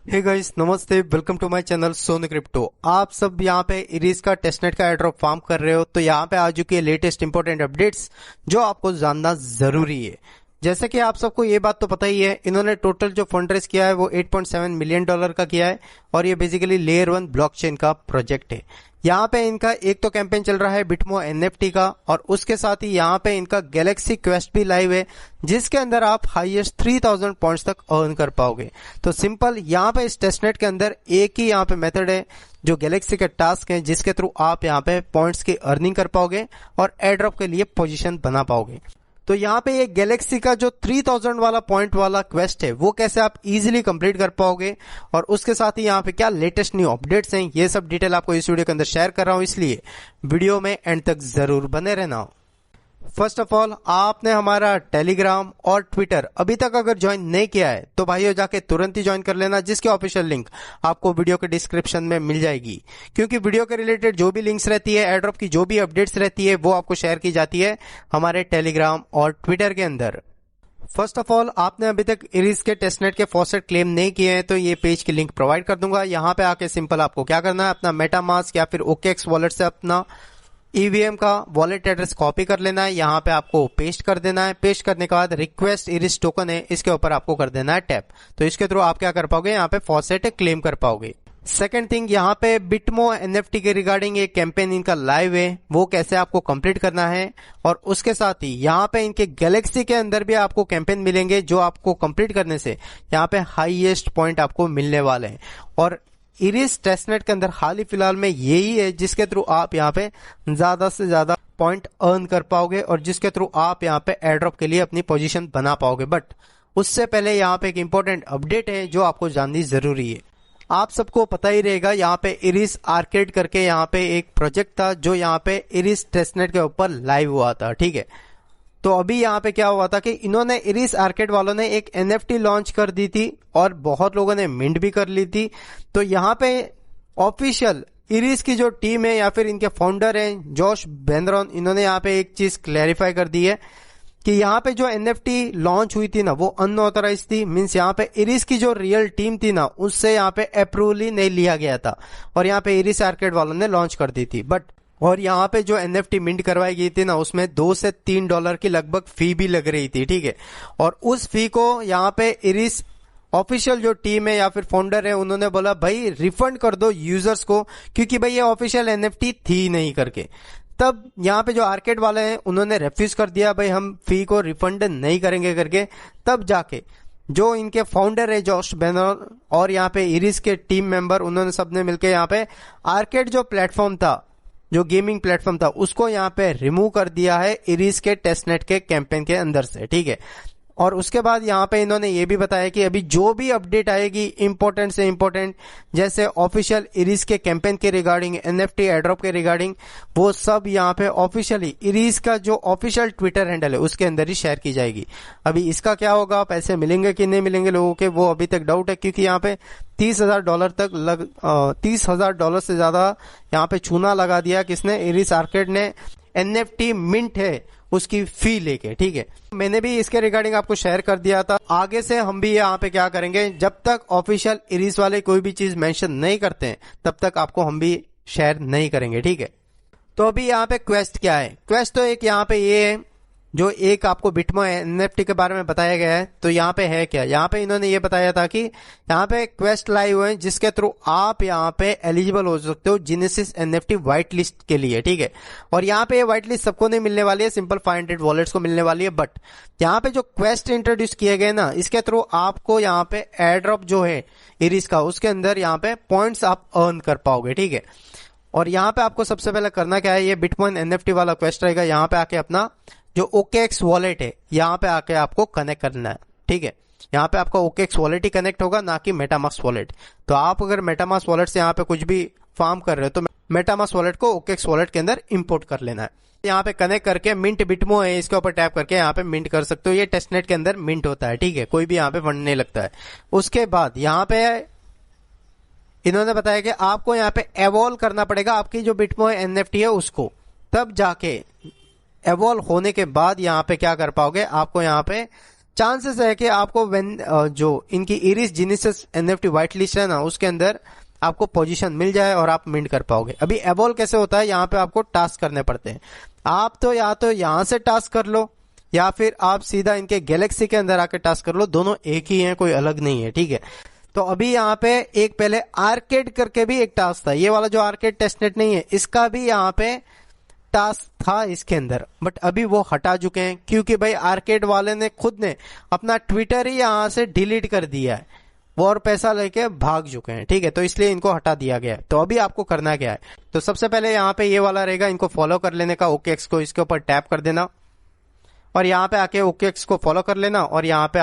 हे guys, नमस्ते। Welcome to my channel Sonu Crypto. आप सब यहाँ पे इरीज का टेस्टनेट का एयरड्रॉप फार्म कर रहे हो तो यहाँ पे आ चुकी है लेटेस्ट इंपॉर्टेंट अपडेट्स जो आपको जानना जरूरी है। जैसे कि आप सबको ये बात तो पता ही है, इन्होंने टोटल जो फंड रेज किया है वो $8.7 मिलियन का किया है और ये बेसिकली लेयर 1 ब्लॉकचेन का प्रोजेक्ट है। यहाँ पे इनका एक तो कैंपेन चल रहा है बिटमो एनएफटी का, और उसके साथ ही यहाँ पे इनका गैलेक्सी क्वेस्ट भी लाइव है जिसके अंदर आप हाईएस्ट 3000 पॉइंट्स तक अर्न कर पाओगे। तो सिंपल यहाँ पे इस टेस्टनेट के अंदर एक ही यहाँ पे मेथड है जो गैलेक्सी के टास्क है जिसके थ्रू आप यहाँ पे पॉइंट्स की अर्निंग कर पाओगे और एयरड्रॉप के लिए पोजीशन बना पाओगे। तो यहाँ पे ये गैलेक्सी का जो 3000 वाला पॉइंट वाला क्वेस्ट है वो कैसे आप इजीली कंप्लीट कर पाओगे और उसके साथ ही यहाँ पे क्या लेटेस्ट न्यू अपडेट्स हैं, ये सब डिटेल आपको इस वीडियो के अंदर शेयर कर रहा हूँ, इसलिए वीडियो में एंड तक जरूर बने रहना। फर्स्ट ऑफ ऑल, आपने हमारा टेलीग्राम और ट्विटर अभी तक अगर ज्वाइन नहीं किया है तो भाइयों जाके तुरंत ही ज्वाइन कर लेना, जिसकी ऑफिशियल लिंक आपको वीडियो के डिस्क्रिप्शन में मिल जाएगी। क्योंकि वीडियो के रिलेटेड जो भी लिंक्स रहती है, एयरड्रॉप की जो भी अपडेट्स रहती है वो आपको शेयर की जाती है हमारे टेलीग्राम और ट्विटर के अंदर। फर्स्ट ऑफ ऑल, आपने अभी तक इरीज के टेस्टनेट के फॉसेट क्लेम नहीं किए हैं तो ये पेज की लिंक प्रोवाइड कर दूंगा। यहाँ पे आके सिंपल आपको क्या करना है, अपना मेटामास्क या फिर ओकेएक्स वॉलेट से अपना ईवीएम का वॉलेट एड्रेस कॉपी कर लेना है, यहाँ पे आपको पेस्ट कर देना है। पेस्ट करने के बाद रिक्वेस्ट इरिस टोकन है, इसके ऊपर आपको कर देना है टैप। तो इसके थ्रू आप क्या कर पाओगे, यहाँ पे फॉसेट क्लेम कर पाओगे। सेकंड थिंग, यहाँ पे बिटमो एनएफटी के रिगार्डिंग एक कैंपेन इनका लाइव है, वो कैसे आपको कंप्लीट करना है, और उसके साथ ही यहाँ पे इनके गैलेक्सी के अंदर भी आपको कैंपेन मिलेंगे जो आपको कंप्लीट करने से यहाँ पे हाईएस्ट पॉइंट आपको मिलने वाले हैं। और इरिस टेस्टनेट के अंदर हाल ही फिलहाल में यही है जिसके थ्रू आप यहाँ पे ज्यादा से ज्यादा पॉइंट अर्न कर पाओगे और जिसके थ्रू आप यहाँ पे एयरड्रॉप के लिए अपनी पोजीशन बना पाओगे। बट उससे पहले यहाँ पे एक इंपॉर्टेंट अपडेट है जो आपको जाननी जरूरी है। आप सबको पता ही रहेगा, यहाँ पे इरिस आर्केड करके यहाँ पे एक प्रोजेक्ट था जो यहाँ पे इरिस टेस्टनेट के ऊपर लाइव हुआ था, ठीक है। तो अभी यहाँ पे क्या हुआ था कि इन्होंने इरिस आर्केड वालों ने एक एनएफटी लॉन्च कर दी थी और बहुत लोगों ने मिंट भी कर ली थी। तो यहाँ पे ऑफिशियल इरिस की जो टीम है या फिर इनके फाउंडर हैं जोश बेंद्रॉन, इन्होंने यहाँ पे एक चीज क्लैरिफाई कर दी है कि यहाँ पे जो एनएफटी लॉन्च हुई थी ना वो अनऑथराइज थी। मींस यहाँ पे इरिस की जो रियल टीम थी ना उससे यहाँ पे अप्रूवल ही नहीं लिया गया था और यहाँ पे इरिस आर्केड वालों ने लॉन्च कर दी थी। बट और यहाँ पे जो एनएफटी मिंट करवाई गई थी ना उसमें $2 से $3 की लगभग फी भी लग रही थी, ठीक है। और उस फी को यहाँ पे इरिस ऑफिशियल जो टीम है या फिर फाउंडर है उन्होंने बोला भाई रिफंड कर दो यूजर्स को, क्योंकि भाई ये ऑफिशियल एनएफटी थी नहीं करके। तब यहाँ पे जो आर्केड वाले हैं उन्होंने रेफ्यूज कर दिया, भाई हम फी को रिफंड नहीं करेंगे करके। तब जाके जो इनके फाउंडर है जोश बेनर और यहाँ पे इरिस के टीम मेंबर, उन्होंने सबने मिलकर यहाँ पे आर्केड जो प्लेटफॉर्म था, जो गेमिंग प्लेटफॉर्म था, उसको यहाँ पे रिमूव कर दिया है इरिस के टेस्टनेट के कैंपेन के अंदर से, ठीक है। और उसके बाद यहाँ पे इन्होंने ये भी बताया कि अभी जो भी अपडेट आएगी इंपॉर्टेंट से इंपॉर्टेंट, जैसे ऑफिशियल इरिस के कैंपेन के रिगार्डिंग, एनएफटी एयरड्रॉप के रिगार्डिंग, वो सब यहाँ पे ऑफिशियली इरिस का जो ऑफिशियल ट्विटर हैंडल है उसके अंदर ही शेयर की जाएगी। अभी इसका क्या होगा, पैसे मिलेंगे कि नहीं मिलेंगे लोगों के, वो अभी तक डाउट है, क्योंकि यहाँ पे $30,000 तक $30,000 से ज्यादा यहाँ पे चूना लगा दिया किसने, इरिस आर्केड ने, एनएफटी मिंट है उसकी फी लेके, ठीक है। मैंने भी इसके रिगार्डिंग आपको शेयर कर दिया था। आगे से हम भी यहाँ पे क्या करेंगे, जब तक ऑफिशियल इरिस वाले कोई भी चीज मेंशन नहीं करते हैं तब तक आपको हम भी शेयर नहीं करेंगे, ठीक है। तो अभी यहाँ पे क्वेस्ट क्या है, क्वेस्ट तो एक यहाँ पे ये है जो एक आपको बिटमो एनएफटी के बारे में बताया गया है। तो यहाँ पे है क्या, यहाँ पे इन्होंने ये बताया था कि यहाँ पे क्वेस्ट लाइव है जिसके थ्रू आप यहाँ पे एलिजिबल हो सकते हो जेनेसिस एनएफटी व्हाइट लिस्ट के लिए, ठीक है। और यहाँ पे ये व्हाइट लिस्ट सबको नहीं मिलने वाली है, सिंपल 500 वॉलेट्स को मिलने वाली है। बट यहाँ पे जो क्वेस्ट इंट्रोड्यूस किए गए ना, इसके थ्रू आपको यहाँ पे एयरड्रॉप जो है इरिस का, उसके अंदर यहाँ पे पॉइंट्स आप अर्न कर पाओगे, ठीक है। और यहाँ पे आपको सबसे पहले करना क्या है, ये बिटमो एनएफटी वाला क्वेस्ट रहेगा, यहाँ पे आके अपना जो ओकेएक्स वॉलेट है यहाँ पे आके आपको कनेक्ट करना है, ठीक है। यहाँ पे आपका ओकेएक्स वॉलेट ही कनेक्ट होगा, ना कि मेटामास्क वॉलेट। तो आप अगर मेटामास्क वॉलेट से यहाँ पे कुछ भी फार्म कर रहे हो तो मेटामास्क वॉलेट को ओकेएक्स वॉलेट के अंदर इंपोर्ट कर लेना है। यहाँ पे कनेक्ट करके मिंट बिटमो है, इसके ऊपर टैप करके यहाँ पे मिंट कर सकते हो। ये टेस्टनेट के अंदर मिंट होता है, ठीक है, कोई भी यहाँ पे फंड नहीं लगता है। उसके बाद यहाँ पे इन्होंने बताया कि आपको यहाँ पे एवॉल्व करना पड़ेगा आपकी जो बिटमो एनएफटी है उसको, तब जाके एवॉल्व होने के बाद यहाँ पे क्या कर पाओगे, आपको यहाँ पे चांसेस है कि आपको जो इनकी iris genesis NFT white list है ना, उसके अंदर आपको पोजीशन मिल जाए और आप मिंट कर पाओगे। अभी एवॉल्व कैसे होता है, यहाँ पे आपको टास्क करने पड़ते हैं। आप तो या तो यहां से टास्क कर लो या फिर आप सीधा इनके गैलेक्सी के अंदर आके टास्क कर लो, दोनों एक ही हैं, कोई अलग नहीं है, ठीक है। तो अभी यहाँ पे एक पहले आर्केड करके भी एक टास्क था, ये वाला जो आर्केड टेस्टनेट नहीं है, इसका भी यहाँ पे टास्क था इसके अंदर, बट अभी वो हटा चुके हैं क्योंकि भाई आर्केड वाले ने खुद ने अपना ट्विटर ही यहां से डिलीट कर दिया है, वो और पैसा लेके भाग चुके हैं, ठीक है। तो इसलिए इनको हटा दिया गया है। तो अभी आपको करना क्या है, तो सबसे पहले यहाँ पे ये वाला रहेगा, इनको फॉलो कर लेने का, ओकेएक्स को इसके ऊपर टैप कर देना और यहाँ पे आके ओकेएक्स को फॉलो कर लेना और यहाँ पे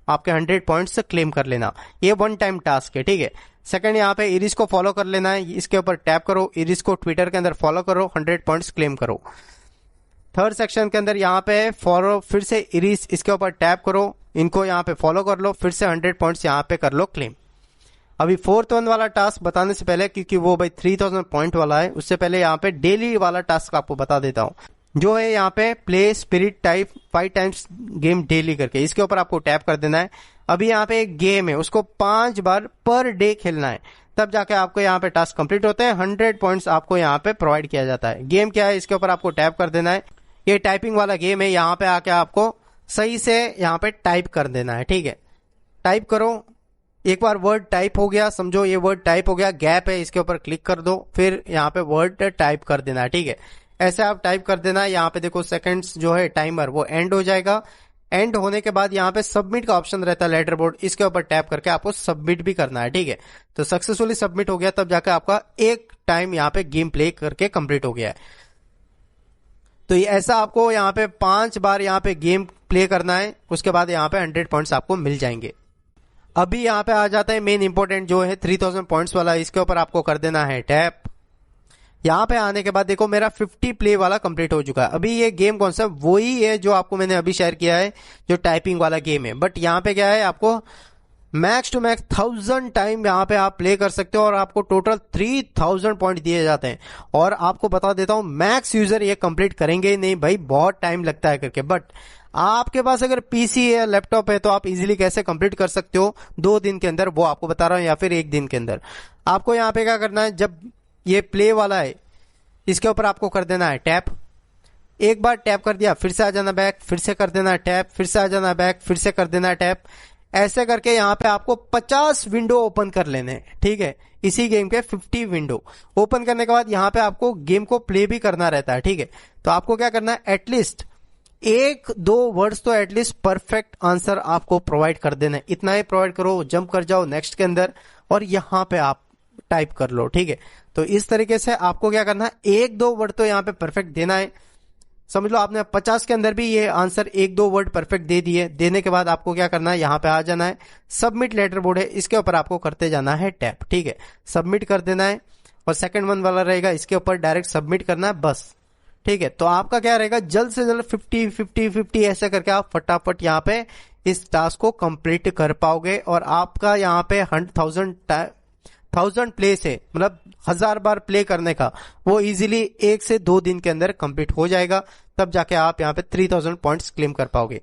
आपके 100 पॉइंट्स क्लेम कर लेना। ये वन टाइम टास्क है, ठीक है। सेकंड, यहाँ पे इरिस को फॉलो कर लेना है, इसके ऊपर टैप करो, इरिस को ट्विटर के अंदर फॉलो करो, 100 पॉइंट्स क्लेम करो। थर्ड सेक्शन के अंदर यहाँ पे फॉलो, फिर से इरिस, इसके ऊपर टैप करो, इनको यहाँ पे फॉलो कर लो, फिर से 100 पॉइंट्स यहाँ पे कर लो क्लेम। अभी फोर्थ वन वाला टास्क बताने से पहले, क्योंकि वो भाई 3000 पॉइंट वाला है, उससे पहले यहाँ पे डेली वाला टास्क आपको बता देता हूँ, जो है यहाँ पे play spirit type 5 times game daily करके, इसके ऊपर आपको टैप कर देना है। अभी यहाँ पे एक गेम है, उसको 5 बार पर डे खेलना है, तब जाके आपको यहाँ पे टास्क कंप्लीट होते हैं, 100 पॉइंट्स आपको यहाँ पे प्रोवाइड किया जाता है। गेम क्या है, इसके ऊपर आपको टैप कर देना है। ये टाइपिंग वाला गेम है, यहाँ पे आके आपको सही से यहाँ पे टाइप कर देना है, ठीक है। टाइप करो, एक बार वर्ड टाइप हो गया, समझो ये वर्ड टाइप हो गया, गैप है, इसके ऊपर क्लिक कर दो, फिर यहाँ पे वर्ड टाइप कर देना है, ठीक है। ऐसे आप टाइप कर देना है। यहाँ पे देखो सेकंड्स जो है टाइमर वो एंड हो जाएगा। एंड होने के बाद यहाँ पे सबमिट का ऑप्शन रहता है लेटर बोर्ड, इसके ऊपर टैप करके आपको सबमिट भी करना है, ठीक है। तो सक्सेसफुली सबमिट हो गया, तब जाकर आपका एक टाइम यहाँ पे गेम प्ले करके कंप्लीट हो गया है। तो ये ऐसा आपको यहाँ पे 5 बार यहाँ पे गेम प्ले करना है, उसके बाद यहाँ पे 100 पॉइंट्स आपको मिल जाएंगे। अभी यहाँ पे आ जाता है मेन इंपॉर्टेंट जो है 3000 पॉइंट्स वाला, इसके ऊपर आपको कर देना है टैप। यहाँ पे आने के बाद देखो मेरा 50 प्ले वाला कंप्लीट हो चुका है। अभी ये गेम कौन सा, वही है जो आपको मैंने अभी शेयर किया है, जो टाइपिंग वाला गेम है, बट यहाँ पे क्या है, आपको मैक्स टू मैक्स 1000 टाइम यहाँ पे आप प्ले कर सकते हो और आपको टोटल 3000 पॉइंट दिए जाते हैं। और आपको बता देता हूं, मैक्स यूजर ये कंप्लीट करेंगे ही नहीं भाई, बहुत टाइम लगता है करके, बट आपके पास अगर पीसी है, लैपटॉप है, तो आप इजीली कैसे कंप्लीट कर सकते हो 2 दिन के अंदर, वो आपको बता रहा हूं, या फिर 1 दिन के अंदर। आपको यहाँ पे क्या करना है, जब ये प्ले वाला है इसके ऊपर आपको कर देना है टैप। एक बार टैप कर दिया, फिर से आ जाना बैक, फिर से कर देना टैप, फिर से आ जाना बैक, फिर से कर देना टैप। ऐसे करके यहाँ पे आपको 50 विंडो ओपन कर लेने हैं, ठीक है। इसी गेम के 50 विंडो ओपन करने के बाद यहाँ पे आपको गेम को प्ले भी करना रहता है, ठीक है। तो आपको क्या करना है, एटलीस्ट 1-2 वर्ड्स तो एटलीस्ट परफेक्ट आंसर आपको प्रोवाइड कर देना है, इतना ही प्रोवाइड करो, जंप कर जाओ नेक्स्ट के अंदर और यहाँ पे आप टाइप कर लो, ठीक है। तो इस तरीके से आपको क्या करना है, 1-2 वर्ड तो यहाँ पे परफेक्ट देना है। समझ लो आपने 50 के अंदर भी ये आंसर 1-2 वर्ड परफेक्ट दे दिए। देने के बाद आपको क्या करना है, यहाँ पे आ जाना है, सबमिट लेटर बोर्ड है, इसके ऊपर आपको करते जाना है टैप, ठीक है। सबमिट कर देना है और सेकंड वन वाला रहेगा, इसके ऊपर डायरेक्ट सबमिट करना है, बस, ठीक है। तो आपका क्या रहेगा, जल्द से जल्द 50-50-50 ऐसे करके आप फटाफट यहाँ पे इस टास्क को कंप्लीट कर पाओगे और आपका यहाँ पे 1000 प्ले से, मतलब 1000 बार प्ले करने का, वो इजीली 1 से 2 दिन के अंदर कंप्लीट हो जाएगा। तब जाके आप यहाँ पे 3000 पॉइंट्स क्लेम कर पाओगे।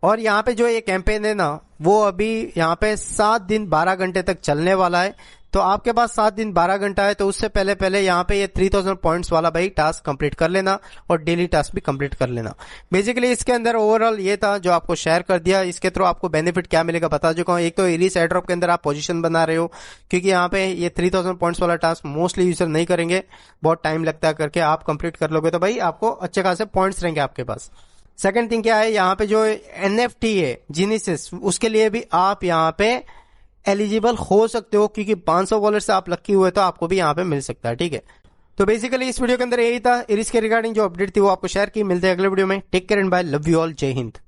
और यहाँ पे जो ये कैंपेन है ना, वो अभी यहाँ पे 7 दिन 12 घंटे तक चलने वाला है। तो आपके पास 7 दिन 12 घंटा है, तो उससे पहले पहले यहाँ पे ये 3000 पॉइंट्स वाला भाई टास्क कंप्लीट कर लेना और डेली टास्क भी कंप्लीट कर लेना। बेसिकली इसके अंदर ओवरऑल ये था जो आपको शेयर कर दिया। इसके थ्रू आपको बेनिफिट क्या मिलेगा बता चुका हूँ। एक तो इरिस एयरड्रॉप के अंदर आप पोजीशन बना रहे हो, क्योंकि यहाँ पे ये 3000 पॉइंट्स वाला टास्क मोस्टली यूजर नहीं करेंगे, बहुत टाइम लगता है करके, आप कंप्लीट कर लोगे तो भाई आपको अच्छे खासे पॉइंट्स रहेंगे आपके पास। सेकंड थिंग क्या है, यहाँ पे जो NFT है जेनेसिस, उसके लिए भी आप यहाँ पे एलिजिबल हो सकते हो, क्योंकि 500 वॉलेट से आप लक्की हुए तो आपको भी यहाँ पे मिल सकता है, ठीक है। तो बेसिकली इस वीडियो के अंदर यही था, इरिस के रिगार्डिंग जो अपडेट थी वो आपको शेयर की। मिलते हैं अगले वीडियो में, take care and bye, love you all, जय हिंद।